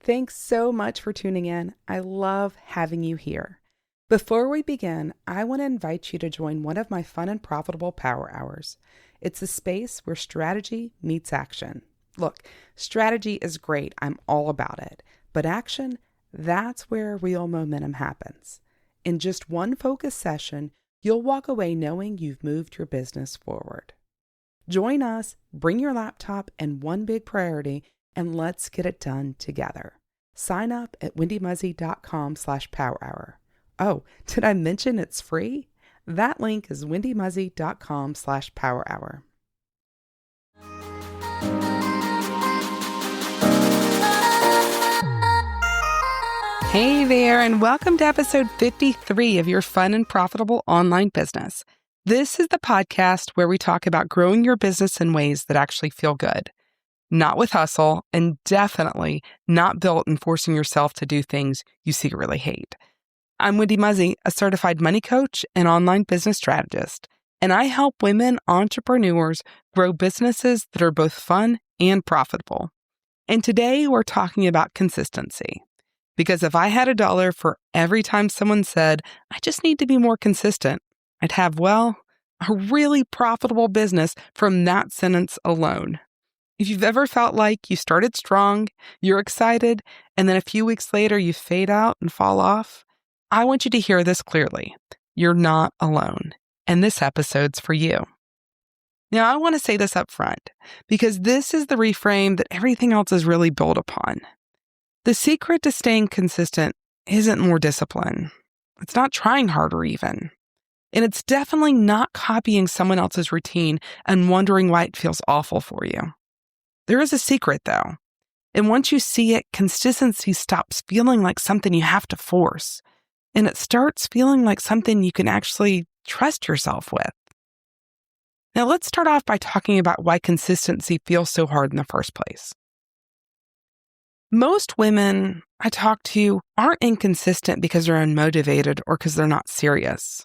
Thanks so much for tuning in. I love having you here. Before we begin, I want to invite you to join one of my fun and profitable power hours. It's a space where strategy meets action. Look, strategy is great. I'm all about it. But action, that's where real momentum happens. In just one focused session, you'll walk away knowing you've moved your business forward. Join us, bring your laptop and one big priority, and let's get it done together. Sign up at wendymuzzy.com/powerhour. Oh, did I mention it's free? That link is wendymuzzy.com/powerhour. Hey there, and welcome to episode 53 of your fun and profitable online business. This is the podcast where we talk about growing your business in ways that actually feel good. Not with hustle, and definitely not built in forcing yourself to do things you secretly hate. I'm Wendy Muzzy, a certified money coach and online business strategist, and I help women entrepreneurs grow businesses that are both fun and profitable. And today we're talking about consistency. Because if I had $1 for every time someone said, I just need to be more consistent, I'd have, well, a really profitable business from that sentence alone. If you've ever felt like you started strong, you're excited, and then a few weeks later you fade out and fall off, I want you to hear this clearly. You're not alone, and this episode's for you. Now, I want to say this up front, because this is the reframe that everything else is really built upon. The secret to staying consistent isn't more discipline. It's not trying harder even. And it's definitely not copying someone else's routine and wondering why it feels awful for you. There is a secret, though. And once you see it, consistency stops feeling like something you have to force. And it starts feeling like something you can actually trust yourself with. Now, let's start off by talking about why consistency feels so hard in the first place. Most women I talk to aren't inconsistent because they're unmotivated or because they're not serious.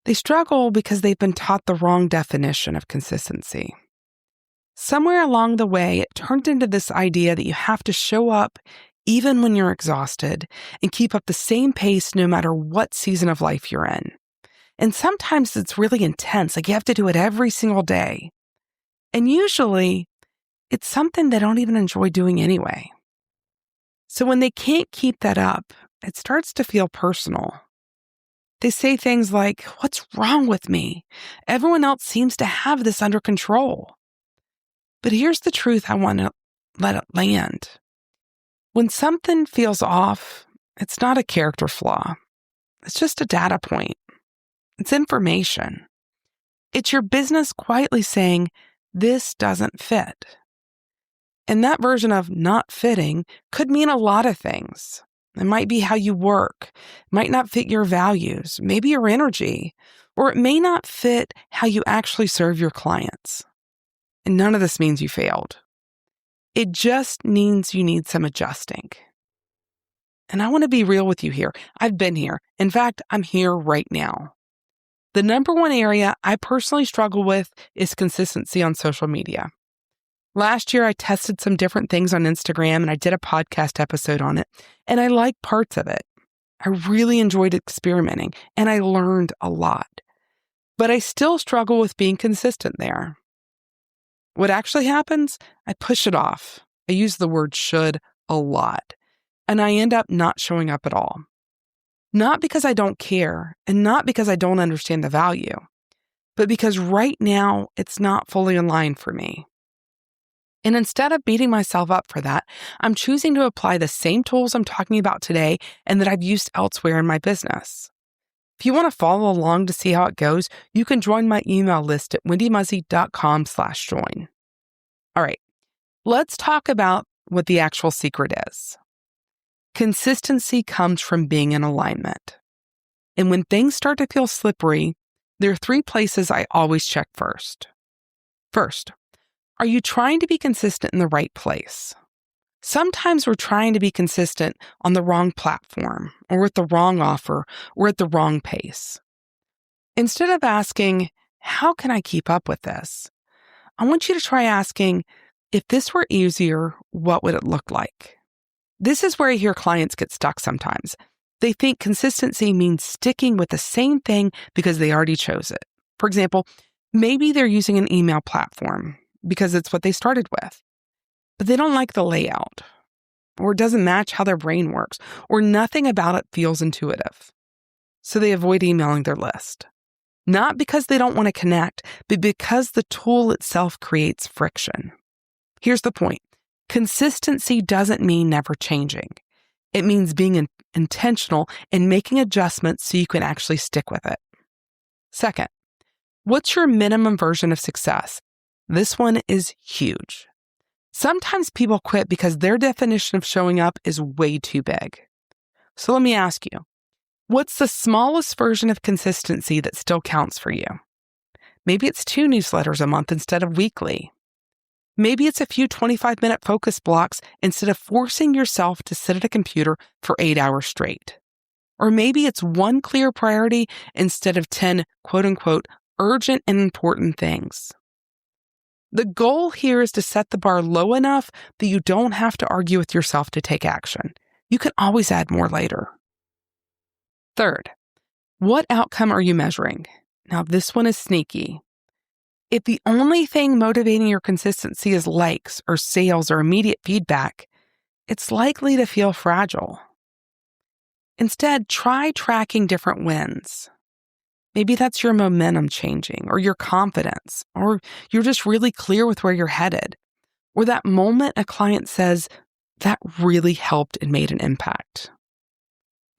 They struggle because they've been taught the wrong definition of consistency. Somewhere along the way, it turned into this idea that you have to show up even when you're exhausted and keep up the same pace no matter what season of life you're in. And sometimes it's really intense, like you have to do it every single day. And usually, it's something they don't even enjoy doing anyway. So when they can't keep that up, it starts to feel personal. They say things like, "What's wrong with me? Everyone else seems to have this under control." But here's the truth I want to let it land. When something feels off, it's not a character flaw. It's just a data point. It's information. It's your business quietly saying, this doesn't fit. And that version of not fitting could mean a lot of things. It might be how you work, it might not fit your values, maybe your energy, or it may not fit how you actually serve your clients. And none of this means you failed. It just means you need some adjusting. And I want to be real with you here. I've been here. In fact, I'm here right now. The number one area I personally struggle with is consistency on social media. Last year, I tested some different things on Instagram and I did a podcast episode on it, and I liked parts of it. I really enjoyed experimenting and I learned a lot. But I still struggle with being consistent there. What actually happens? I push it off. I use the word should a lot, and I end up not showing up at all. Not because I don't care, and not because I don't understand the value, but because right now it's not fully aligned for me. And instead of beating myself up for that, I'm choosing to apply the same tools I'm talking about today and that I've used elsewhere in my business. If you want to follow along to see how it goes, you can join my email list at wendymuzzy.com/join. All right, let's talk about what the actual secret is. Consistency comes from being in alignment. And when things start to feel slippery, there are 3 places I always check first. First, are you trying to be consistent in the right place? Sometimes we're trying to be consistent on the wrong platform, or with the wrong offer, or at the wrong pace. Instead of asking, how can I keep up with this? I want you to try asking, if this were easier, what would it look like? This is where I hear clients get stuck sometimes. They think consistency means sticking with the same thing because they already chose it. For example, maybe they're using an email platform because it's what they started with, but they don't like the layout, or it doesn't match how their brain works, or nothing about it feels intuitive. So they avoid emailing their list. Not because they don't want to connect, but because the tool itself creates friction. Here's the point. Consistency doesn't mean never changing. It means being intentional and making adjustments so you can actually stick with it. Second, what's your minimum version of success? This one is huge. Sometimes people quit because their definition of showing up is way too big. So let me ask you, what's the smallest version of consistency that still counts for you? Maybe it's 2 newsletters a month instead of weekly. Maybe it's a few 25-minute focus blocks instead of forcing yourself to sit at a computer for 8 hours straight. Or maybe it's 1 clear priority instead of 10 quote-unquote urgent and important things. The goal here is to set the bar low enough that you don't have to argue with yourself to take action. You can always add more later. Third, what outcome are you measuring? Now, this one is sneaky. If the only thing motivating your consistency is likes or sales or immediate feedback, it's likely to feel fragile. Instead, try tracking different wins. Maybe that's your momentum changing, or your confidence, or you're just really clear with where you're headed, or that moment a client says, that really helped and made an impact.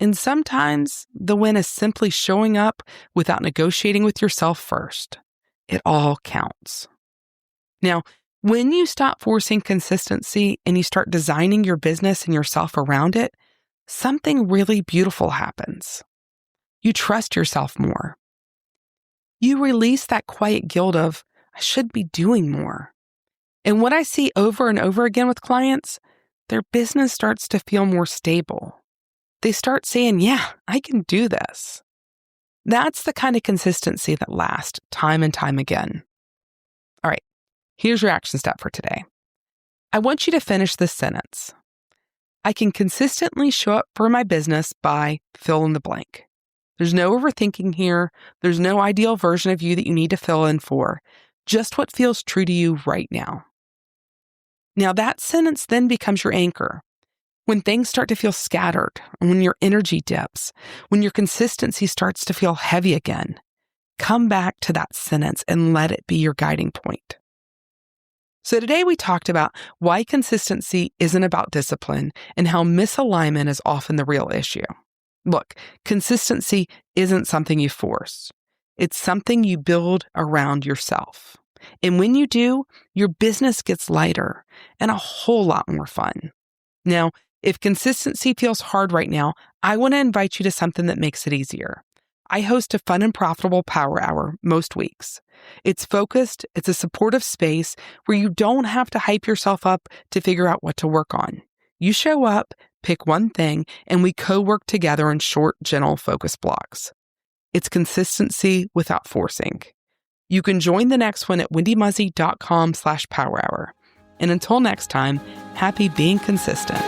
And sometimes the win is simply showing up without negotiating with yourself first. It all counts. Now, when you stop forcing consistency and you start designing your business and yourself around it, something really beautiful happens. You trust yourself more. You release that quiet guilt of, I should be doing more. And what I see over and over again with clients, their business starts to feel more stable. They start saying, yeah, I can do this. That's the kind of consistency that lasts time and time again. All right, here's your action step for today. I want you to finish this sentence. I can consistently show up for my business by fill in the blank. There's no overthinking here. There's no ideal version of you that you need to fill in for. Just what feels true to you right now. Now that sentence then becomes your anchor. When things start to feel scattered, when your energy dips, when your consistency starts to feel heavy again, come back to that sentence and let it be your guiding point. So today we talked about why consistency isn't about discipline and how misalignment is often the real issue. Look, consistency isn't something you force. It's something you build around yourself. And when you do, your business gets lighter and a whole lot more fun. Now, if consistency feels hard right now, I want to invite you to something that makes it easier. I host a fun and profitable power hour most weeks. It's focused, it's a supportive space where you don't have to hype yourself up to figure out what to work on. You show up, pick one thing, and we co-work together in short, gentle focus blocks. It's consistency without forcing. You can join the next one at wendymuzzy.com/powerhour. And until next time, happy being consistent.